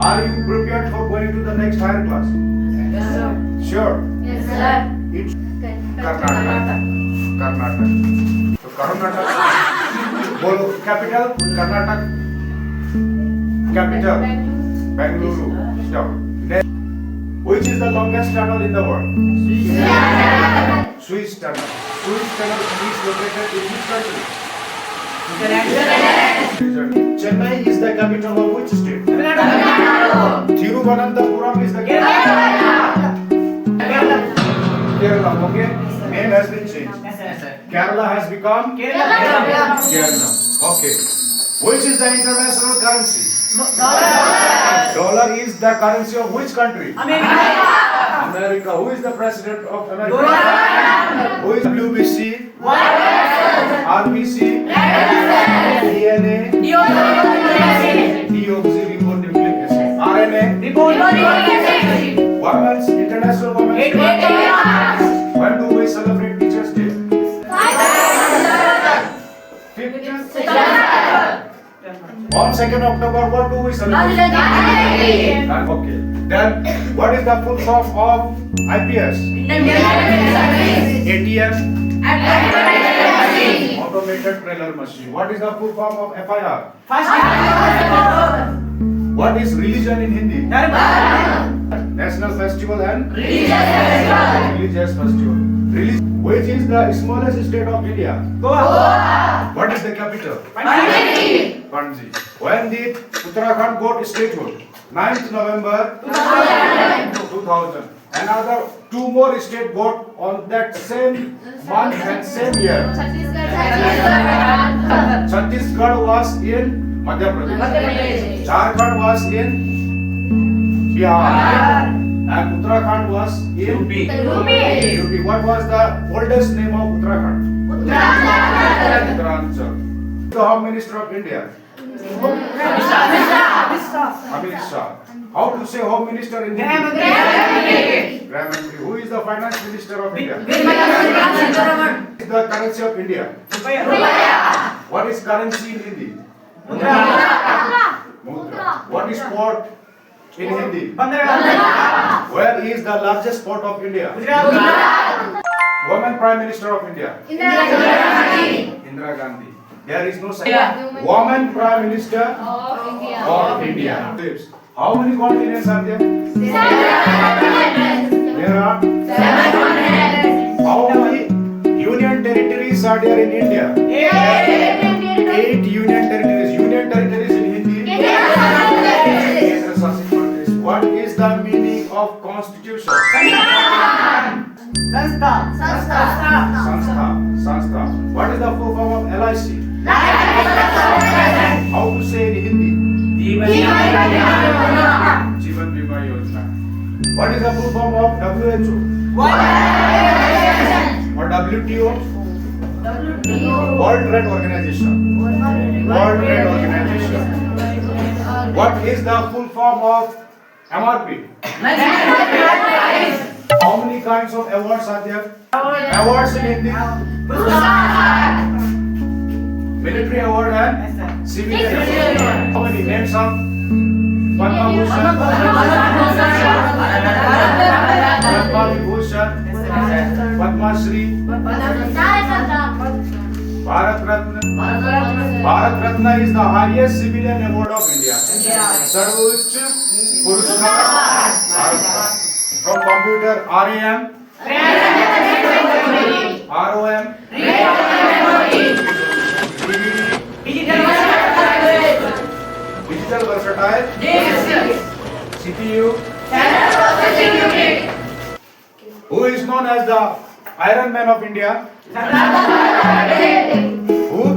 Are you prepared for going to the next higher class? Yes, sir. Sure. Yes, sir. It's Karnataka. Karnataka. So Karnataka. Bolo capital Karnataka. Capital Bengaluru. Stop. Next. Which is the longest tunnel in the world? Swiss tunnel. Swiss tunnel is located in which country? Chennai is the capital of which state? Thiruvananthapuram is the capital. Kerala. Okay. Name has been changed. Kerala has become Kerala. Okay. Which is the international currency? Dollar is the currency of which country? America. Who is the president of America? Who is WBC? RBC? DNA? Deoxyribonucleic acid. RNA? Women's International Women's Day. When do we celebrate Teachers' Day? 5th? On 2nd October, what do we celebrate? Okay. Then, what is the full form of IPS? ATM? Automated Teller Machine. What is the full form of FIR? What is religion in Hindi? National Festival and Religious Festival. Which is the smallest state of India? Goa. What is the capital? Panji. When did Uttarakhand got statehood? 9th November 2000. Another two more states got on that same month and same year. Chhattisgarh was in Madhya Pradesh. Jharkhand was in Bihar. And Uttarakhand was in UP. What was the oldest name of Uttarakhand? Uttaranchal. The Home Minister of India? Amit Shah. How to say Home Minister in Hindi? Graha Mantri. Who is the Finance Minister of India? What is the currency of India? What is currency in Hindi? Mudra. What is port in Hindi? Where is the largest port of India? Woman Prime Minister of India? Indira Gandhi. There is no second. Woman Prime Minister of India. How many continents are there? There are 7. How many union territories are there in India? 8 union territories. Union territories in Hindi? What is the meaning of Constitution? Sanstha. What is the full form of LIC? How to say in Hindi? Jeevan Bima Yojana. What is the full form of WHO? Or WTO? World Trade Organization. What is the full form of MRP? How many kinds of awards are there? Awards in Hindi? Military award and civilian award. How many names of Padma Bhushan, Padma Shri, Bharat Ratna. Bharat Ratna is the highest civilian award of India. Sarvouch Puruskar. From computer, RAM, ROM, Digital Versatile, CPU. Who is known as the Iron Man of India? Who? Who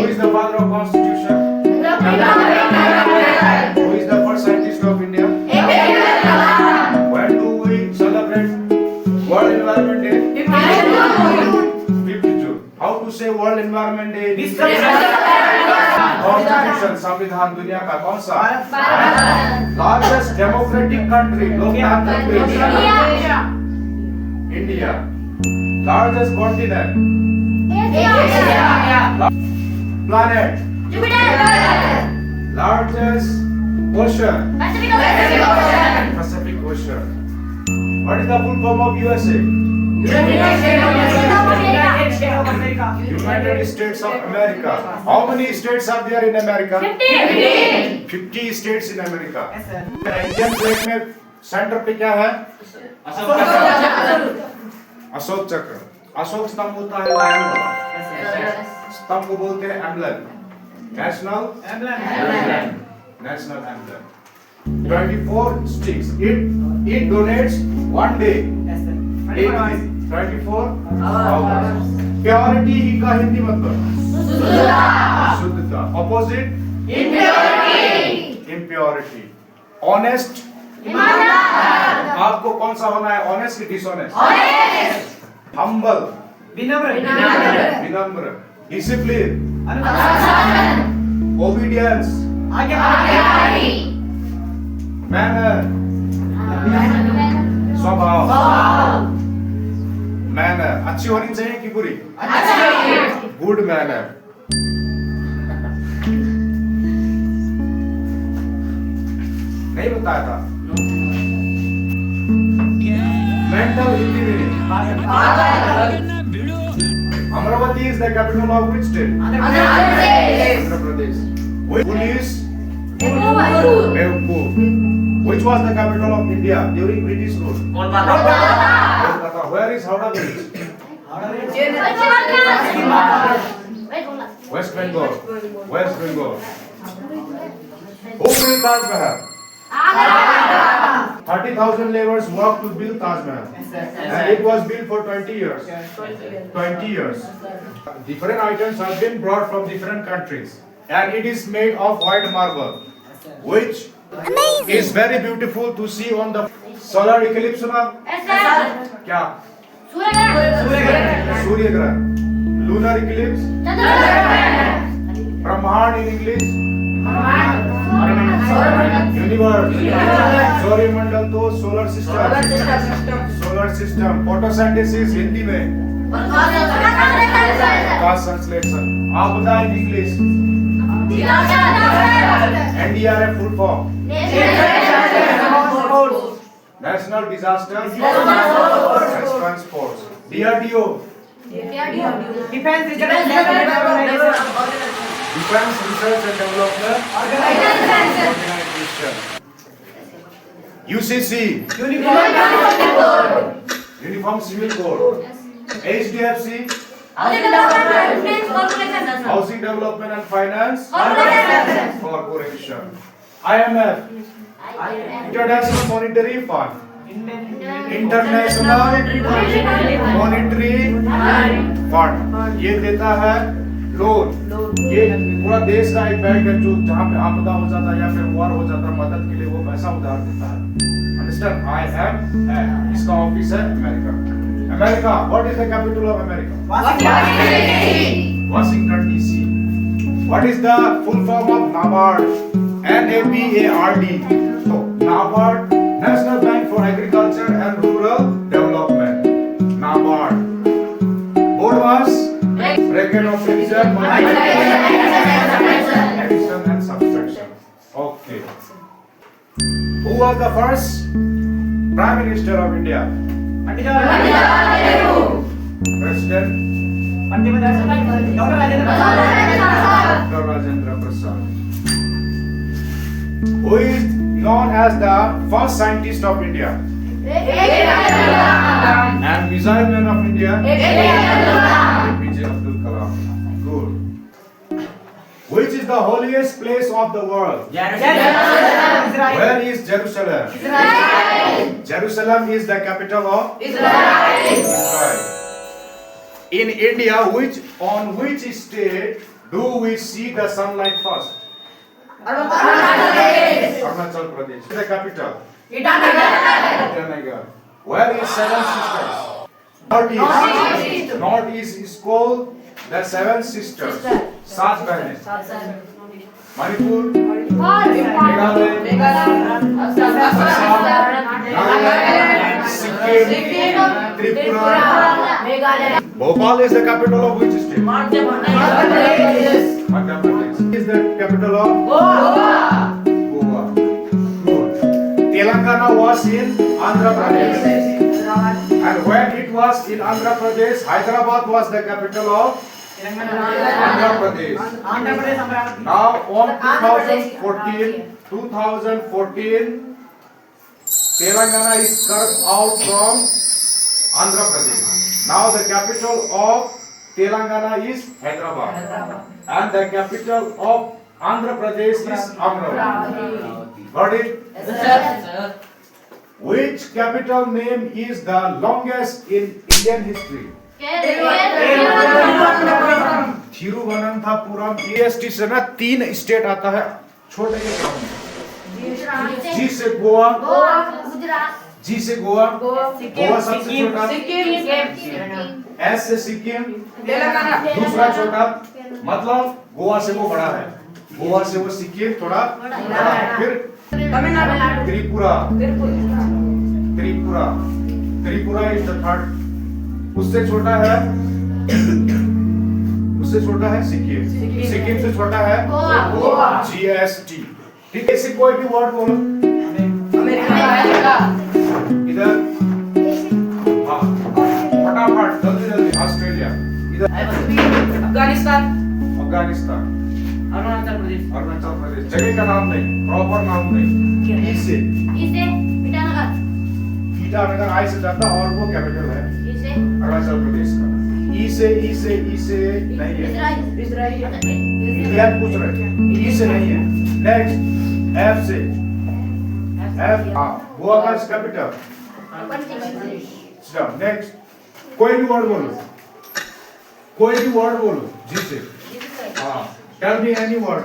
is the father of Constitution? Who is the first scientist of India? When do we celebrate World Environment Day? 5th June. How to say World Environment Day? Constitution, संविधान दुनिया का कौन सा? Largest democratic country, लोकतांत्रिक देश? India. Largest continent? Asia. Planet? Jupiter. Largest ocean. Pacific Ocean. Pacific Ocean. What is the full form of USA? United States of America. United States of America. How many states are there in America? 50. 50 states in America. Yes, sir. Indian flag में centre पे क्या है? अशोक चक्र. अशोक स्तंभ होता है lion वाला. स्तंभ को बोलते हैं emblem. National national emblem. 24 sticks. It donates one day. Yes, sir. 24 hours. Purity ही का हिंदी मतलब शुद्धता. Opposite impurity. Honest. आपको कौन सा होना है? Honest की dishonest? Humble. विनम्र. Discipline. Obedience. Manner. स्वभाव. Manner. अच्छी होनी चाहिए कि बुरी? Good manner. नहीं बताया था. Mental Hindi meaning. Amravati is the capital of which state? Andhra Pradesh. Police. Behpur. Which was the capital of India during British rule? Kolkata. Where is Howrah Bridge? West Bengal. West Bengal. Who built Taj Mahal? 30,000 laborers worked to build Taj Mahal. And it was built for 20 years. 20 years. Different items have been brought from different countries. And it is made of white marble, which is very beautiful to see on the solar eclipse. क्या? सूर्य ग्रहण. Lunar eclipse. ब्रह्मांड in English. Universe. सौरमंडल तो solar system. Solar system. Photosynthesis Hindi में. Cause translation. आप बताएं in English. NDRF full form. National Disaster Response Force. DRDO. Defense Research and Development Defense Research and Development Organization. UCC. Uniform Civil Code. HDFC. Housing Development and Finance Corporation. IMF. International Monetary Fund. International Monetary Fund. ये देता है loan. ये पूरा देश का एक bank है जो जहाँ पे आपदा हो जाता है या फिर वॉर हो जाता है मदद के लिए वो पैसा उधार देता है. Understand? IMF. इसका ऑफिस है America. America. What is the capital of America? Washington DC. What is the full form of NABARD? NABARD. So NABARD, National Bank for Agriculture and Rural Development. NABARD. Board was bracket of division, addition and subtraction. Okay. Who was the first Prime Minister of India? President Dr. Rajendra Prasad. Who is known as the first scientist of India? And missile man of India? APJ Abdul Kalam. Good. Which is the holiest place of the world? Where is Jerusalem? Jerusalem is the capital of Israel. In India, on which state do we see the sunlight first? Arunachal Pradesh. The capital? Itanagar. Where is Seven Sisters? Northeast. Northeast is called the Seven Sisters. सात बहनें. Manipur, Meghalaya, Sikkim, Tripura. Bhopal is the capital of which state? Madhya Pradesh. Is is the capital of Goa. Goa. Good. Telangana was in Andhra Pradesh. And when it was in Andhra Pradesh, Hyderabad was the capital of Andhra Pradesh. Andhra Pradesh, Amravati. Now on Andhra Pradesh. 2014, Telangana is carved out from Andhra Pradesh. Now the capital of Telangana is Hyderabad. And the capital of Andhra Pradesh is Amravati. Got it? Yes, sir. Which capital name is the longest in Indian history? Thiruvananthapuram. EST से ना 3 state आता है, छोटे जी से गोवा, जी से गोवा, गोवा सबसे छोटा, S से सिक्किम, दूसरा छोटा, मतलब गोवा से वो बड़ा है, गोवा से वो सिक्किम थोड़ा बड़ा है। फिर Tripura, Tripura, Tripura is the third. उससे छोटा है, उससे छोटा है सिक्किम, सिक्किम से छोटा है गोवा। जीएसटी। ठीक है, इसे कोई भी वर्ड बोलो। इधर हाँ, फटाफट जल्दी जल्दी। ऑस्ट्रेलिया, इधर अफगानिस्तान, अफगानिस्तान, अरुणाचल प्रदेश, अरुणाचल प्रदेश। जगह का नाम नहीं, प्रॉपर नाम नहीं। इसे ईटानगर आई से जाता और वो कैपिटल है अरुणाचल प्रदेश का। ई से नहीं है, इंडिया पूछ रहे, ई से नहीं है। नेक्स्ट एफ से, एफ गोवा का कैपिटल। नेक्स्ट कोई भी वर्ड बोलो, कोई भी वर्ड बोलो जी से। हाँ, tell me any word.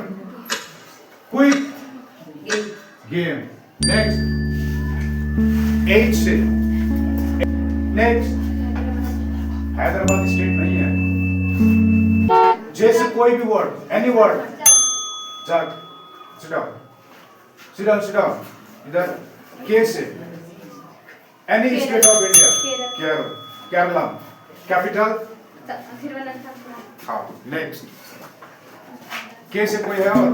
Quick game. Next H से। नेक्स्ट हैदराबाद स्टेट नहीं है। जे से कोई भी word, any word. Jug, sit down, sit down, sit down. इधर के से, any state of India. Kerala, Kerala, capital. हाँ, नेक्स्ट के से कोई है और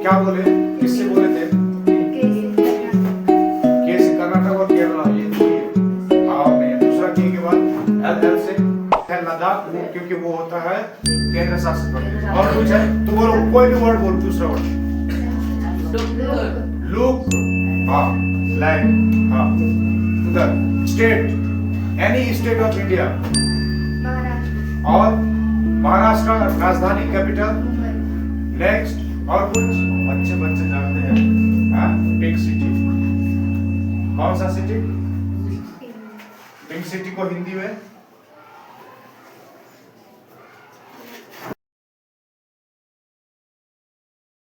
क्या बोले, किससे बोले थे? के से कर्नाटक और केरला, ये दो ही है। हाँ, नहीं, दूसरा के बाद एल से है लद्दाख, क्योंकि वो होता है केंद्र शासित प्रदेश। और कुछ है तो बोलो, कोई भी वर्ड बोलो, दूसरा वर्ड। लुक, हाँ, लैंड, हाँ, उधर state, any state of India. और महाराष्ट्र राजधानी कैपिटल। नेक्स्ट और कुछ अच्छे बच्चे जानते हैं, हाँ, पिंक सिटी। कौन सा सिटी? पिंक सिटी को हिंदी में